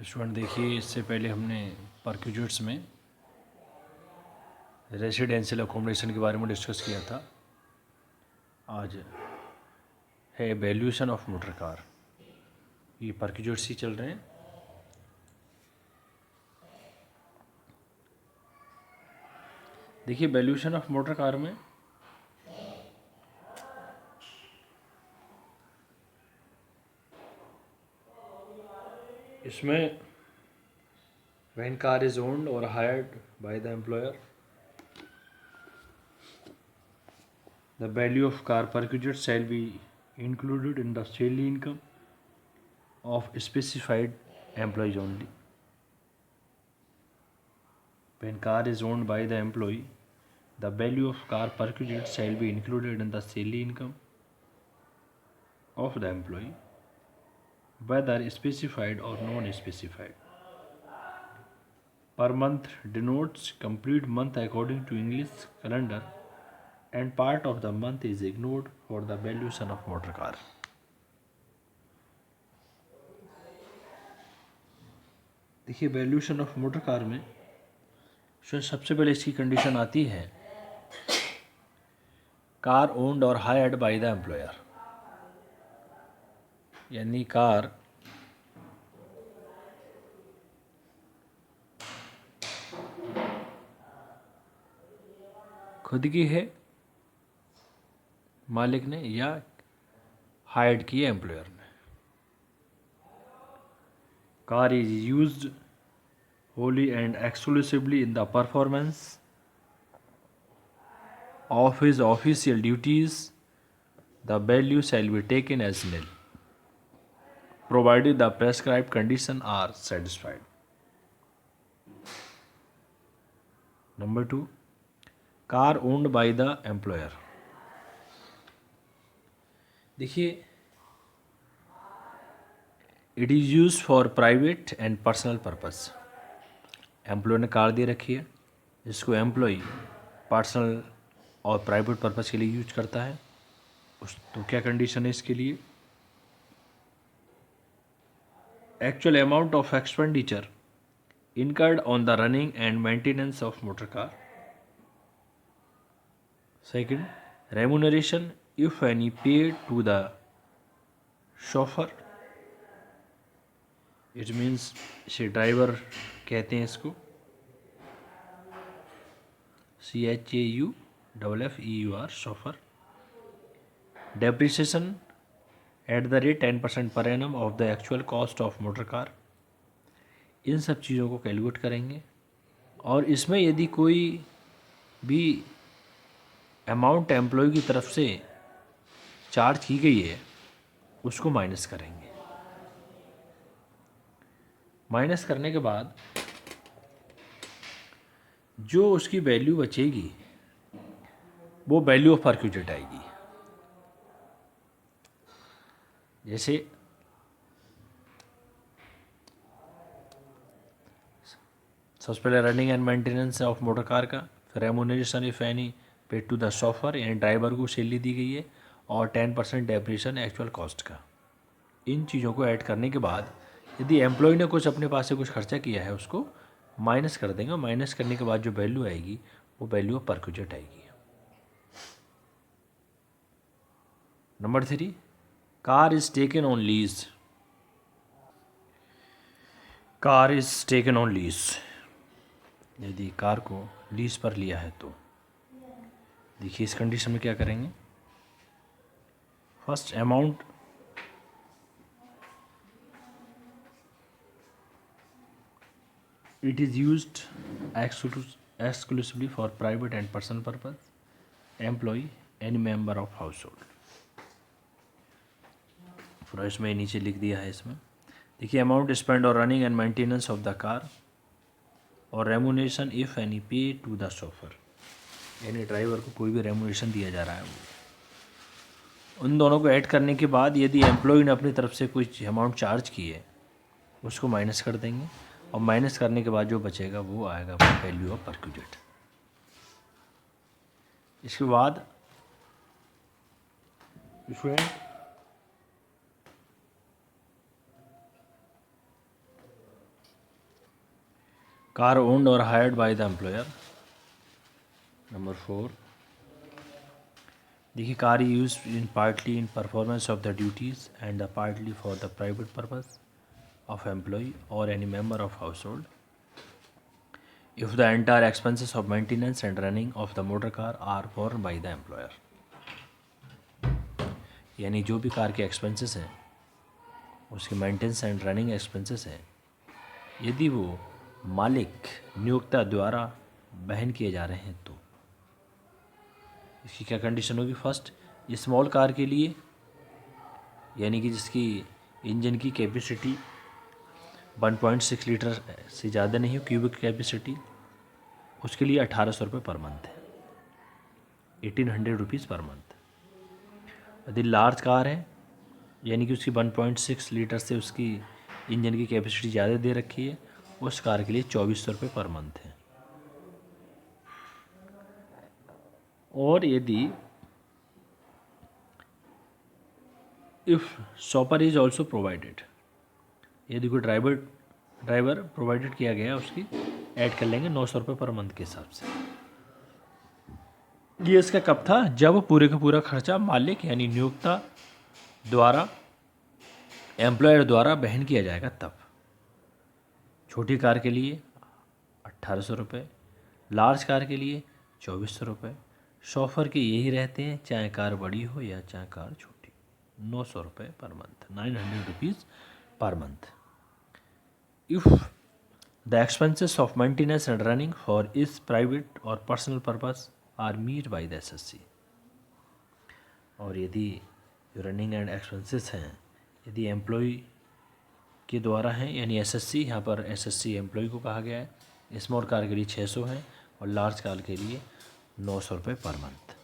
Student देखिए, इससे पहले हमने परक्यूजेट्स में रेसिडेंशियल अकोमोडेशन के बारे में डिस्कस किया था। आज है वैल्यूएशन ऑफ मोटर कार। ये परक्यूजेट्स ही चल रहे हैं। देखिए, वैल्यूएशन ऑफ मोटर कार में इसमें when car is owned or hired by the employer, the value of car purchased shall be included in the salary income of specified employees only. When car is owned by the employee, the value of car purchased shall be included in the salary income of the employee, whether specified or non-specified. Per month denotes complete month according to English calendar, and part of the month is ignored for the valuation of motor car. देखिए, valuation of motor car में सबसे पहले इसकी condition आती है car owned और hired by the employer, यानी car खुद की है मालिक ने या हायर्ड की है एम्प्लॉयर ने। Car is used wholly and exclusively in the performance of his official duties, the value shall be taken as nil, provided the prescribed conditions are satisfied. Number 2, car owned by the employer. देखिए, it is used for private and personal purpose. Employee ने car दे रखी है जिसको employee personal और private purpose के लिए use करता है। तो क्या कंडीशन है इसके लिए? Actual amount of expenditure incurred on the running and maintenance of motor car. Second, remuneration, if any, paid to the chauffeur. It means इसे ड्राइवर कहते हैं इसको, CHAUFFEUR, chauffeur. Depreciation at the rate 10% per annum of the actual cost of motor car. इन सब चीज़ों को calculate करेंगे और इसमें यदि कोई भी अमाउंट एम्प्लॉय की तरफ से चार्ज की गई है उसको माइनस करेंगे। माइनस करने के बाद जो उसकी वैल्यू बचेगी वो वैल्यू ऑफ परक्यूजेट आएगी। जैसे सबसे पहले running and maintenance of motor car का, फिर remuneration if any paid to the chauffeur, यानी ड्राइवर को सैलरी दी गई है, और 10% डेप्रिसिएशन एक्चुअल कॉस्ट का। इन चीज़ों को ऐड करने के बाद यदि एम्प्लॉय ने कुछ अपने पास से कुछ खर्चा किया है उसको माइनस कर देंगे। माइनस करने के बाद जो वैल्यू आएगी वो वैल्यू ऑफ परक्यूजेट आएगी। Number 3, car is taken on lease. Car is taken on lease, यदि कार को लीज पर लिया है तो देखिए इस कंडीशन में क्या करेंगे। First, amount it is used exclusively for private and personal purpose, employee, any member of household. फिर इसमें नीचे लिख दिया है इसमें। देखिए, अमाउंट स्पेंड और running and maintenance of the car और रेम्यूनरेशन इफ एनी पे टू द शॉफर, यानी ड्राइवर को कोई भी रेम्यूनरेशन दिया जा रहा है वो। उन दोनों को ऐड करने के बाद यदि एम्प्लॉय ने अपनी तरफ से कुछ अमाउंट चार्ज की है उसको माइनस कर देंगे और माइनस करने के बाद जो बचेगा वो आएगा वैल्यू ऑफ परक्यूजेट। इसके बाद कार ओन्ड और hired by the employer. Number 4, देखिए car use in partly in performance of the duties and the partly for the private purpose of employ और any member of household if the entire expenses of maintenance and running of the motor car are borne by the employer। यानी जो भी car के expenses हैं, उसके maintenance and running expenses हैं, यदि वो मालिक नियोक्ता द्वारा वहन किए जा रहे हैं तो इसकी क्या कंडीशन होगी। फर्स्ट, स्मॉल कार के लिए, यानी कि जिसकी इंजन की कैपेसिटी 1.6 लीटर से ज़्यादा नहीं हो, क्यूबिक कैपेसिटी, उसके लिए 1800 रुपये पर मंथ है, 1800 रुपीज़ पर मंथ। यदि लार्ज कार है, यानी कि उसकी 1.6 लीटर से उसकी इंजन की कैपेसिटी ज़्यादा दे रखी है, उस कार के लिए 2400 रुपये पर मंथ है। और यदि if shopper is also provided, यदि कोई ड्राइवर प्रोवाइडेड किया गया, उसकी ऐड कर लेंगे 900 रुपये पर मंथ के हिसाब से। ये इसका कब था, जब पूरे का पूरा खर्चा मालिक यानी नियोक्ता द्वारा, एम्प्लॉयर द्वारा वहन किया जाएगा तब। छोटी कार के लिए 1800 रुपये, लार्ज कार के लिए 2400 रुपये। शॉफर के यही रहते हैं, चाहे कार बड़ी हो या चाहे कार छोटी, 900 रुपये per month, 900 rupees per month. If the expenses of maintenance and running for इस प्राइवेट और personal purpose are meet by the SSC. और यदि रनिंग एंड एक्सपेंसेस हैं, यदि एम्प्लॉय के द्वारा हैं, यानी एसएससी, यहाँ पर एसएससी एम्प्लॉय को कहा गया है। स्मॉल कार के लिए 600 है और लार्ज कार के लिए 900 रुपये पर मंथ,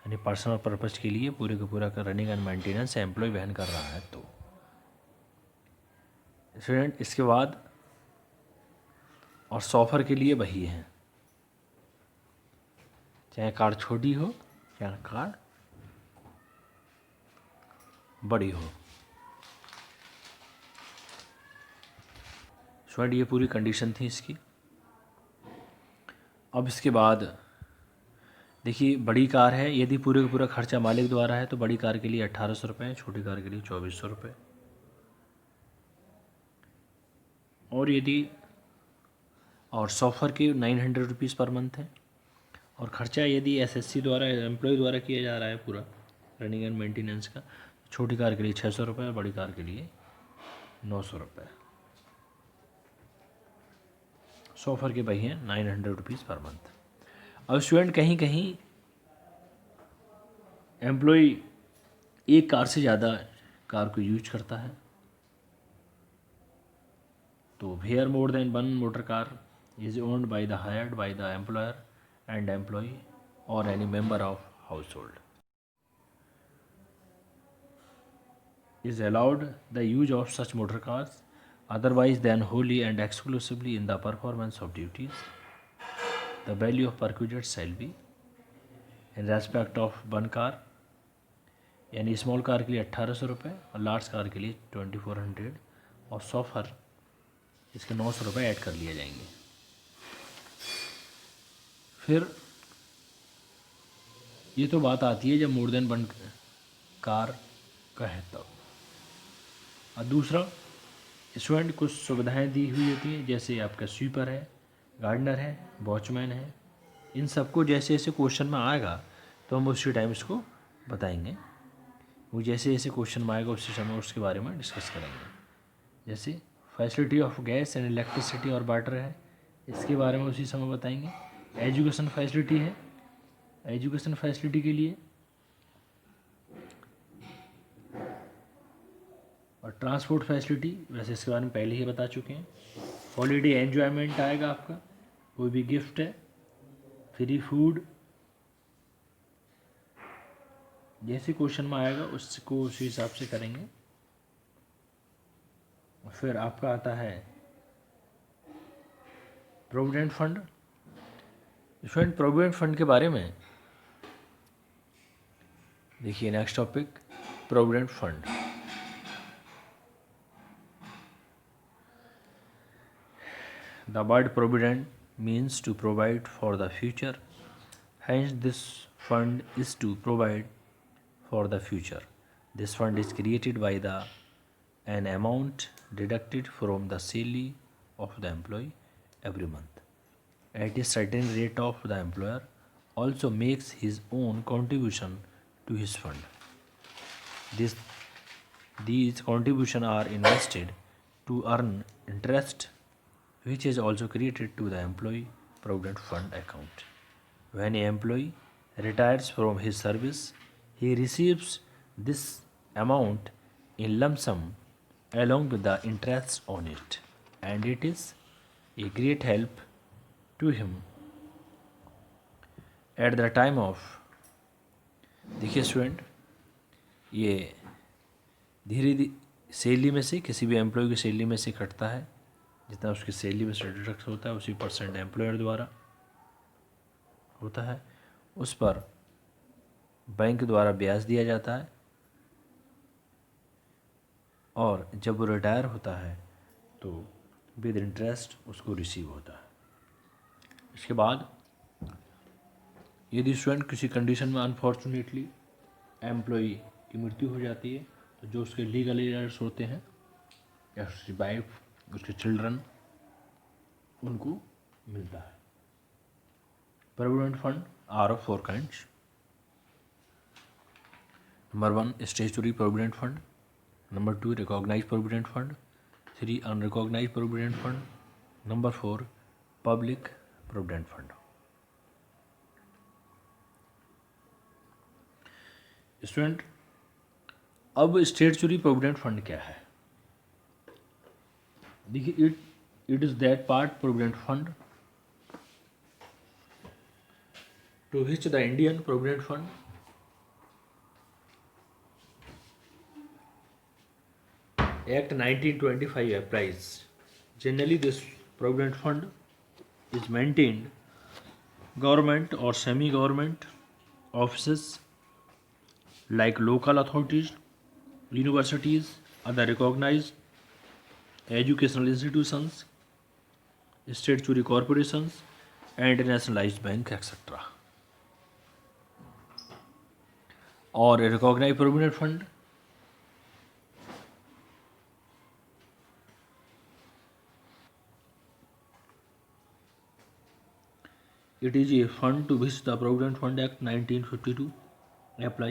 यानी पर्सनल पर्पज़ के लिए पूरे का पूरा का रनिंग एंड मेंटेनेंस एम्प्लॉय वहन कर रहा है। तो स्टूडेंट इसके बाद और शॉफर के लिए वही है, चाहे कार छोटी हो चाहे कार बड़ी हो। स्टूडेंट ये पूरी कंडीशन थी इसकी। अब इसके बाद देखिए बड़ी कार है, यदि पूरे का पूरा खर्चा मालिक द्वारा है तो बड़ी कार के लिए 1800 रुपये, छोटी कार के लिए 2400 रुपये। और यदि और शॉफर के 900 रुपीज़ पर मंथ है। और ख़र्चा यदि एसएससी द्वारा, एम्प्लॉय द्वारा किया जा रहा है पूरा रनिंग एंड मेंटेनेंस का, छोटी कार के लिए 600 रुपये और बड़ी कार के लिए 900 रुपये। शॉफर के भाई हैं 900 रुपीज़ पर मंथ। अब स्टूडेंट कहीं कहीं एम्प्लॉय एक कार से ज़्यादा कार को यूज करता है, तो where more than one motor car is owned by the hired by the employer and employee or any member of household is allowed the use of such motor cars otherwise than wholly and exclusively in the performance of duties. The value of purchased shall be in respect of one car, यानी small car के लिए 1800 रुपये और large car के लिए 2400 और chauffeur इसके 900 रुपये ऐड कर लिए जाएंगे। फिर ये तो बात आती है जब मोर देन वन कार का है तब। और दूसरा, स्टूडेंट कुछ सुविधाएं दी हुई होती हैं, जैसे आपका स्वीपर है, गार्डनर है, वॉचमैन है। इन सबको जैसे जैसे क्वेश्चन में आएगा तो हम उसी टाइम इसको बताएंगे। वो जैसे जैसे क्वेश्चन में आएगा उसी समय उसके बारे में डिस्कस करेंगे। जैसे facility of gas and electricity और वाटर है, इसके बारे में उसी समय बताएंगे। एजुकेशन फैसिलिटी है, एजुकेशन फैसिलिटी के लिए, और ट्रांसपोर्ट फैसिलिटी वैसे इसके बारे में पहले ही बता चुके हैं। हॉलीडे एन्जॉयमेंट आएगा आपका, कोई भी गिफ्ट है, फ्री फूड, जैसे क्वेश्चन में आएगा उसको उसी हिसाब से करेंगे। फिर आपका आता है provident fund. Student provident fund के बारे में देखिए, next topic provident fund. The word provident means to provide for the future. Hence, this fund is to provide for the future. This fund is created by an amount deducted from the salary of the employee every month. At a certain rate of the employer also makes his own contribution to his fund. This, these contributions are invested to earn interest, which is also created to the employee provident fund account. When an employee retires from his service, he receives this amount in lump sum along with the interest on it, and it is a great help to him at the time of। देखिए student, ये धीरे धीरे salary में से, किसी भी employ की salary में से कटता है, जितना उसकी सैलरी में से डिडक्ट होता है उसी परसेंट एम्प्लॉयर द्वारा होता है, उस पर बैंक द्वारा ब्याज दिया जाता है, और जब वो रिटायर होता है तो विद इंटरेस्ट उसको रिसीव होता है। इसके बाद यदि स्टूडेंट किसी कंडीशन में अनफॉर्चुनेटली एम्प्लॉई की मृत्यु हो जाती है, तो जो उसके लीगल एयर्स होते हैं या उसकी वाइफ, उसके चिल्ड्रन, उनको मिलता है। Provident fund are of 4 kinds. Number 1 statutory provident fund, number 2 recognised provident fund, 3 unrecognised provident fund, number 4 public provident fund. Student, अब स्टैट्यूटरी प्रोविडेंट फंड क्या है? देखिए, it is that part provident fund to which the Indian Provident Fund Act 1925 applies. Generally, this Provident Fund is maintained government or semi-government offices like local authorities, universities, other recognized educational institutions, statutory corporations, and nationalized bank, etc. और recognised provident fund it is a fund to which the Provident Fund Act 1952 apply.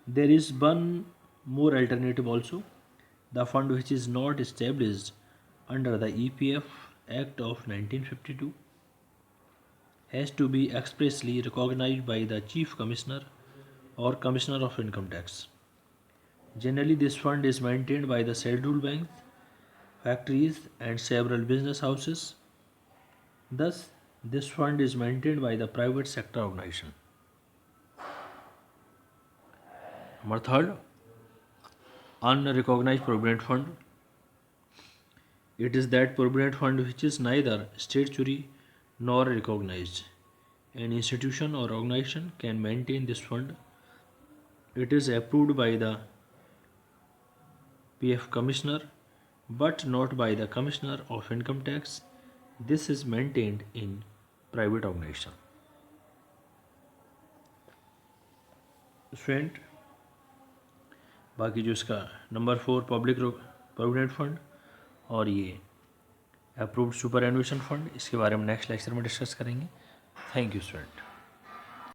There is one more alternative also. The fund which is not established under the EPF Act of 1952 has to be expressly recognized by the Chief Commissioner or Commissioner of Income Tax. Generally, this fund is maintained by the scheduled banks, factories, and several business houses. Thus, this fund is maintained by the private sector organization. Number 3, unrecognized provident fund. It is that provident fund which is neither statutory nor recognized. An institution or organization can maintain this fund. It is approved by the PF Commissioner but not by the Commissioner of Income Tax. This is maintained in private organization. Student, बाकी जो इसका number 4 public provident fund और ये approved super एनुएशन fund, इसके बारे में next lecture में discuss करेंगे। Thank you student.